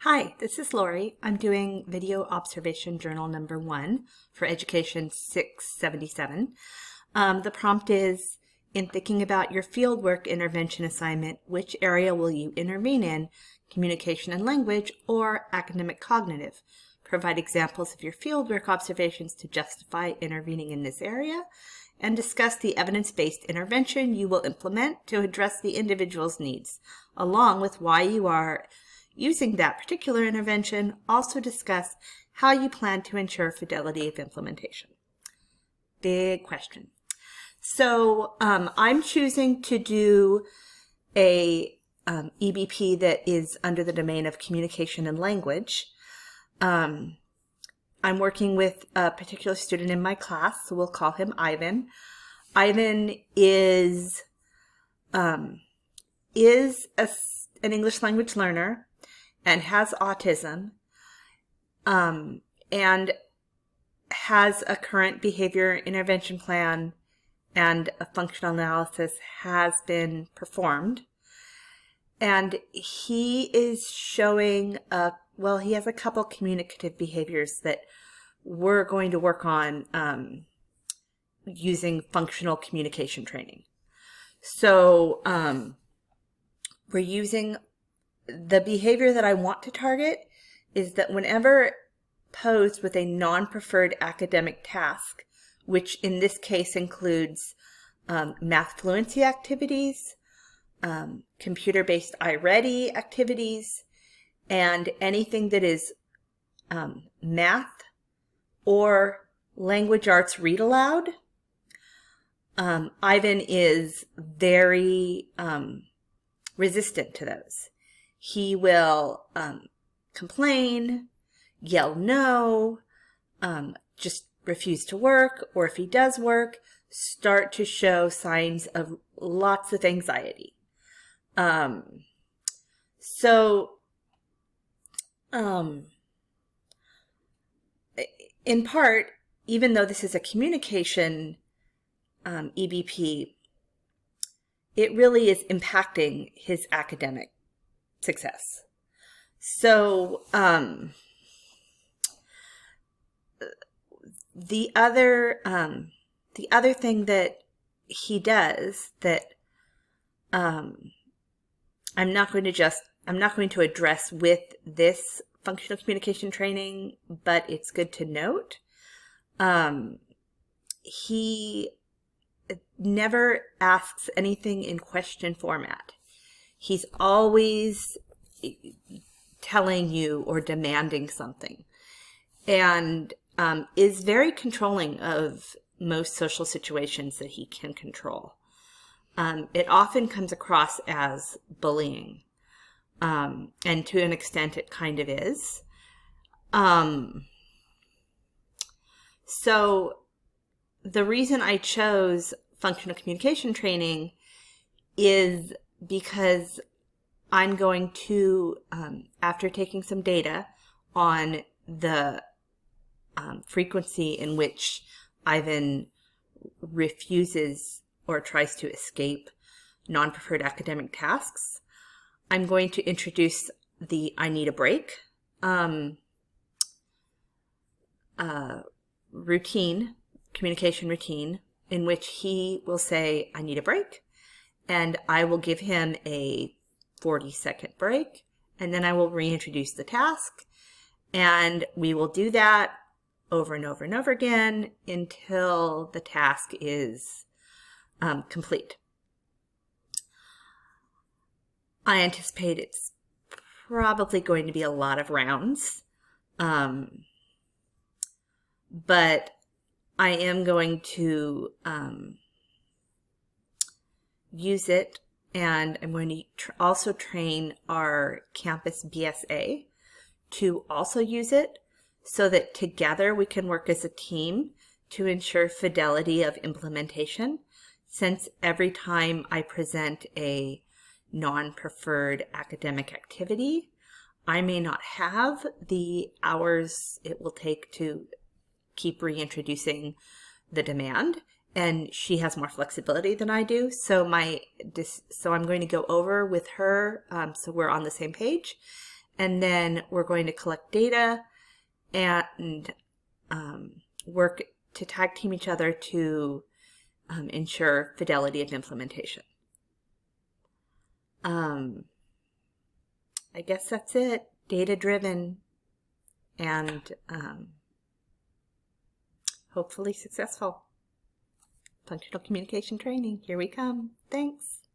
Hi, this is Lori. I'm doing video observation journal number 1 for Education 677. The prompt is, in thinking about your fieldwork intervention assignment, which area will you intervene in, communication and language or academic cognitive? Provide examples of your fieldwork observations to justify intervening in this area, and discuss the evidence-based intervention you will implement to address the individual's needs, along with why you are using that particular intervention. Also discuss how you plan to ensure fidelity of implementation. Big question. So I'm choosing to do a EBP that is under the domain of communication and language. I'm working with a particular student in my class, so we'll call him Ivan. Ivan is an English language learner and has autism, and has a current behavior intervention plan, and a functional analysis has been performed. And he is showing he has a couple communicative behaviors that we're going to work on using functional communication training. So we're using the behavior that I want to target is that whenever posed with a non-preferred academic task, which in this case includes math fluency activities, computer-based iReady activities, and anything that is math or language arts read aloud, Ivan is very resistant to those. He will complain, yell no, just refuse to work, or if he does work, start to show signs of lots of anxiety. In part, even though this is a communication EBP, it really is impacting his academic success. So the other thing that he does that I'm not going to address with this functional communication training, but it's good to note. He never asks anything in question format. He's always telling you or demanding something, and is very controlling of most social situations that he can control. It often comes across as bullying, and to an extent it kind of is. So the reason I chose functional communication training is because I'm going to, after taking some data on the frequency in which Ivan refuses or tries to escape non-preferred academic tasks, I'm going to introduce the I need a break communication routine, in which he will say, I need a break, and I will give him a 40-second break, and then I will reintroduce the task, and we will do that over and over and over again until the task is complete. I anticipate it's probably going to be a lot of rounds, but I am going to use it, and I'm going to also train our campus BSA to also use it, so that together we can work as a team to ensure fidelity of implementation, since every time I present a non-preferred academic activity, I may not have the hours it will take to keep reintroducing the demand, and she has more flexibility than I do. So I'm going to go over with her, so we're on the same page, and then we're going to collect data and work to tag team each other to ensure fidelity of implementation. I guess that's it. Data-driven and hopefully successful. Functional communication training. Here we come. Thanks.